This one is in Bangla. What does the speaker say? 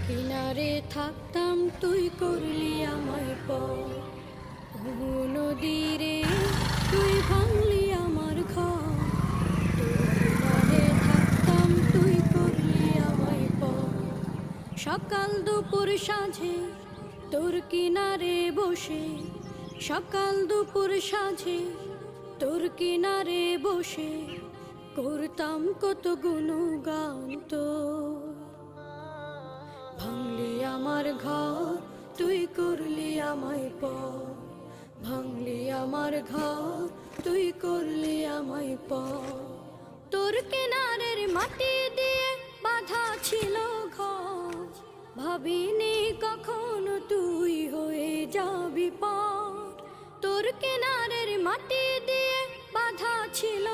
কিনারে থাকতাম তুই করলি আমায় পর, নদীরে তুই ভাঙলি আমার ঘর। কিনারে থাকতাম তুই করলি আমায় পর, সকাল দুপুর সাঁঝে তোর কিনারে বসে, সকাল দুপুর সাঁঝে তোর কিনারে বসে করতাম কত গুণগান তোর। ভাঙলি আমার ঘর তুই করলি আমায় পর, ভাঙলি আমার ঘর তুই করলি আমায় পর। তোর কিনারের মাটি দিয়ে বাঁধা ছিল ঘর, ভাবিনি কখনো তুই হয়ে যাবি পার। তোর কিনারের মাটি দিয়ে বাঁধা ছিল